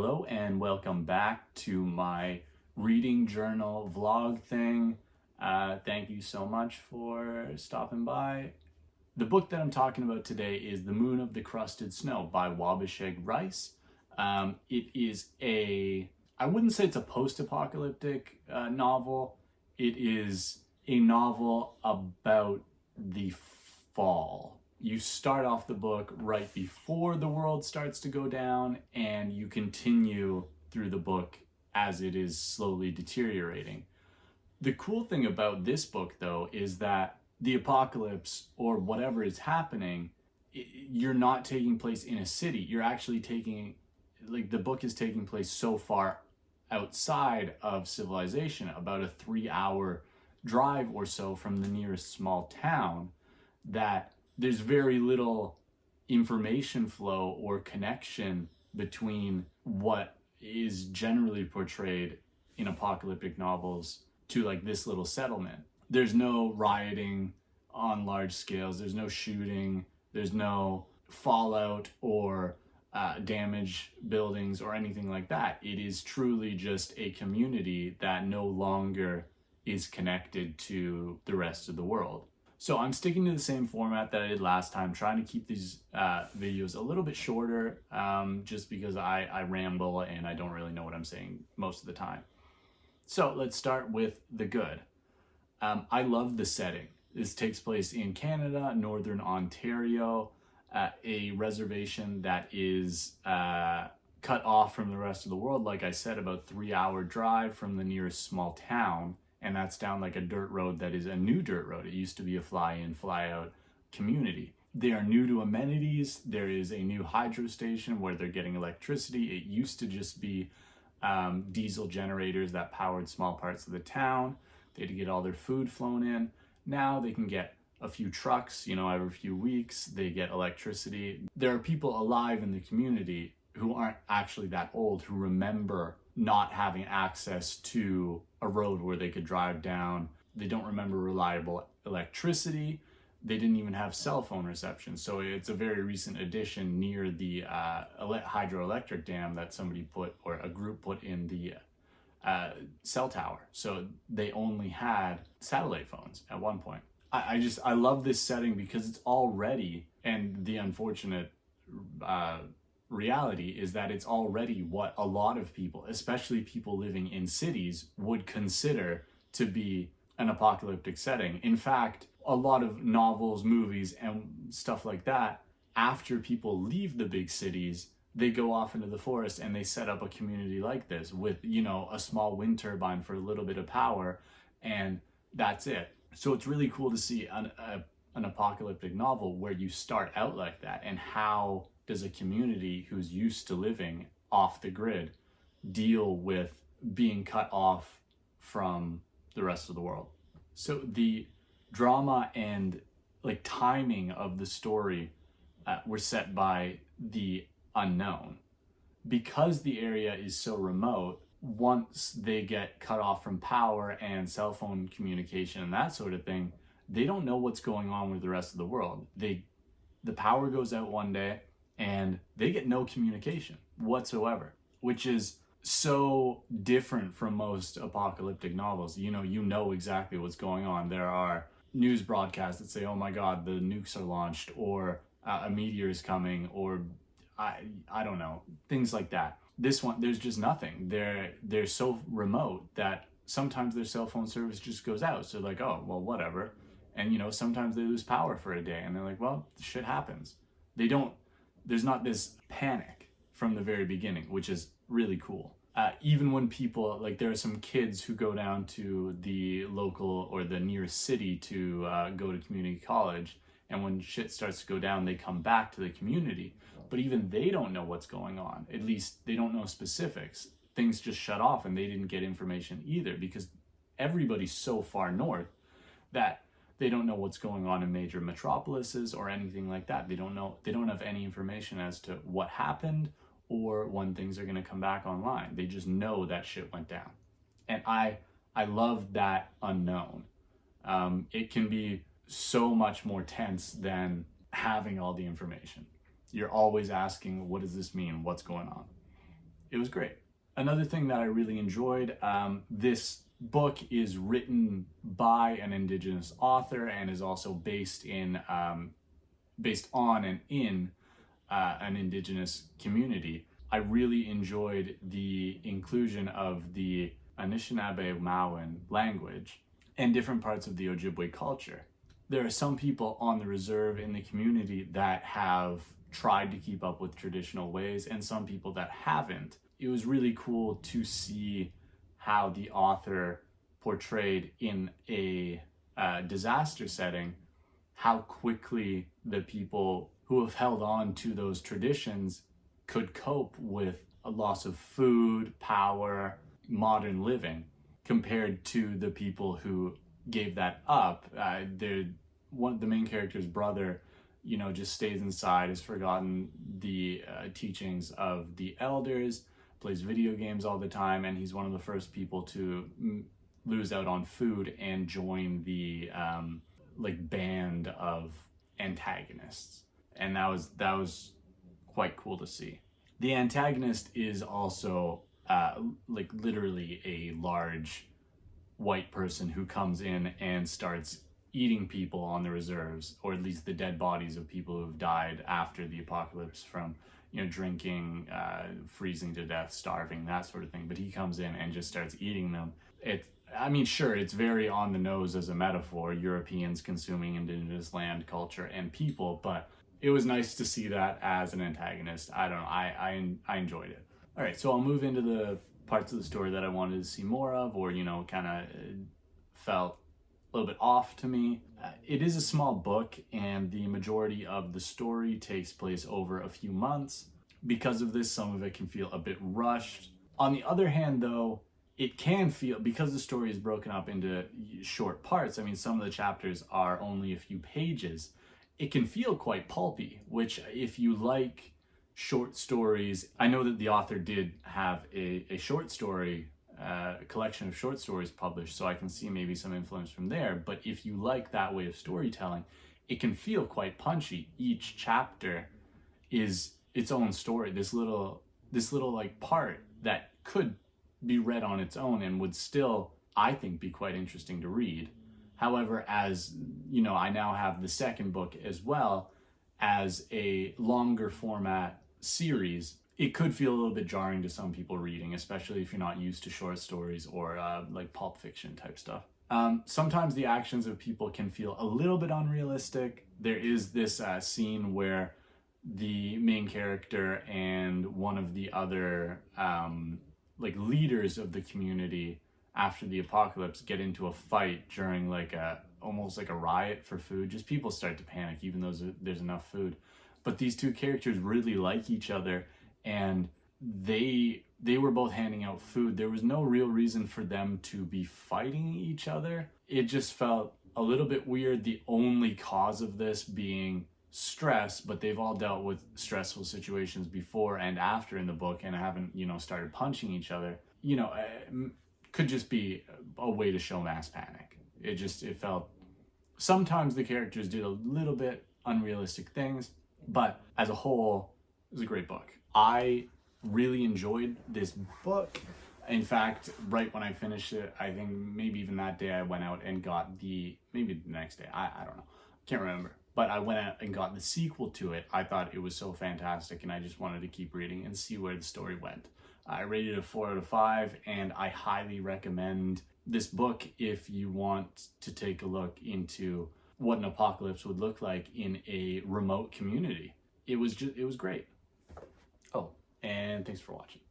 Hello and welcome back to my reading journal vlog thing. Thank you so much for stopping by. The book that I'm talking about today is The Moon of the Crusted Snow by Wabishek Rice. It is I wouldn't say it's a post-apocalyptic novel. It is a novel about the fall. You start off the book right before the world starts to go down, and you continue through the book as it is slowly deteriorating. The cool thing about this book, though, is that the apocalypse or whatever is happening, you're not taking place in a city. You're actually the book is taking place so far outside of civilization, about a 3-hour drive or so from the nearest small town, that there's very little information flow or connection between what is generally portrayed in apocalyptic novels to like this little settlement. There's no rioting on large scales, there's no shooting, there's no fallout or damage buildings or anything like that. It is truly just a community that no longer is connected to the rest of the world. So I'm sticking to the same format that I did last time, trying to keep these videos a little bit shorter, just because I ramble and I don't really know what I'm saying most of the time. So let's start with the good. I love the setting. This takes place in Canada, Northern Ontario, a reservation that is cut off from the rest of the world. Like I said, about 3-hour drive from the nearest small town. And that's down like a dirt road that is a new dirt road. It used to be a fly-in, fly-out community. They are new to amenities. There is a new hydro station where they're getting electricity. It used to just be diesel generators that powered small parts of the town. They had to get all their food flown in. Now they can get a few trucks, every few weeks. They get electricity. There are people alive in the community who aren't actually that old, who remember not having access to a road where they could drive down. They don't remember reliable electricity. They didn't even have cell phone reception. So it's a very recent addition near the hydroelectric dam that somebody put, or a group put in the cell tower. So they only had satellite phones at one point. I love this setting because it's already, and the unfortunate reality is that it's already what a lot of people, especially people living in cities, would consider to be an apocalyptic setting. In fact, a lot of novels, movies, and stuff like that, after people leave the big cities, they go off into the forest and they set up a community like this with, a small wind turbine for a little bit of power, and that's it. So it's really cool to see an apocalyptic novel where you start out like that, and how does a community who's used to living off the grid deal with being cut off from the rest of the world. So the drama and timing of the story were set by the unknown. Because the area is so remote, once they get cut off from power and cell phone communication and that sort of thing, they don't know what's going on with the rest of the world. The power goes out one day and they get no communication whatsoever, which is so different from most apocalyptic novels. You know exactly what's going on. There are news broadcasts that say, oh my God, the nukes are launched, or a meteor is coming, or I don't know, things like that. This one, there's just nothing. They're so remote that sometimes their cell phone service just goes out. So like, oh, well, whatever. And sometimes they lose power for a day and they're like, well, shit happens. There's not this panic from the very beginning, which is really cool. Even when people, there are some kids who go down to the local or the nearest city to go to community college, and when shit starts to go down, they come back to the community. But even they don't know what's going on. At least they don't know specifics. Things just shut off and they didn't get information either, because everybody's so far north that they don't know what's going on in major metropolises or anything like that. They don't have any information as to what happened or when things are going to come back online. They just know that shit went down. And I love that unknown. It can be so much more tense than having all the information. You're always asking, what does this mean? What's going on? it was great. Another thing that I really enjoyed, this book is written by an Indigenous author and is also based on and in an Indigenous community. I really enjoyed the inclusion of the Anishinaabe-Maowan language and different parts of the Ojibwe culture. There are some people on the reserve in the community that have tried to keep up with traditional ways and some people that haven't. It was really cool to see how the author portrayed in a disaster setting how quickly the people who have held on to those traditions could cope with a loss of food, power, modern living, compared to the people who gave that up. The main character's brother, just stays inside, has forgotten the teachings of the elders, plays video games all the time, and he's one of the first people to lose out on food and join the band of antagonists. And that was quite cool to see. The antagonist is also literally a large white person who comes in and starts eating people on the reserves, or at least the dead bodies of people who have died after the apocalypse from drinking, freezing to death, starving, that sort of thing. But he comes in and just starts eating them. Sure, it's very on the nose as a metaphor, Europeans consuming indigenous land, culture, and people, but it was nice to see that as an antagonist. I don't know, I enjoyed it. All right, so I'll move into the parts of the story that I wanted to see more of, or, kind of felt a little bit off to me. It is a small book, and the majority of the story takes place over a few months. Because of this, some of it can feel a bit rushed. On the other hand, though, it can feel, because the story is broken up into short parts, some of the chapters are only a few pages, it can feel quite pulpy, which if you like short stories, I know that the author did have a short story, collection of short stories published, so I can see maybe some influence from there. But if you like that way of storytelling, it can feel quite punchy. Each chapter is its own story, this little part that could be read on its own and would still, I think, be quite interesting to read. However, as I now have the second book as well as a longer format series, it could feel a little bit jarring to some people reading, especially if you're not used to short stories or Pulp Fiction type stuff. Sometimes the actions of people can feel a little bit unrealistic. There is this scene where the main character and one of the other leaders of the community after the apocalypse get into a fight during almost like a riot for food. Just people start to panic even though there's enough food. But these two characters really like each other, and they were both handing out food. There was no real reason for them to be fighting each other. It just felt a little bit weird, the only cause of this being stress, but they've all dealt with stressful situations before and after in the book and haven't, started punching each other. Could just be a way to show mass panic. It felt, sometimes the characters did a little bit unrealistic things, but as a whole, it was a great book. I really enjoyed this book. In fact, right when I finished it, I think maybe even that day I went out and got maybe the next day, I don't know, can't remember. But I went out and got the sequel to it. I thought it was so fantastic, and I just wanted to keep reading and see where the story went. I rated it a 4 out of 5, and I highly recommend this book if you want to take a look into what an apocalypse would look like in a remote community. It was great. Oh, and thanks for watching.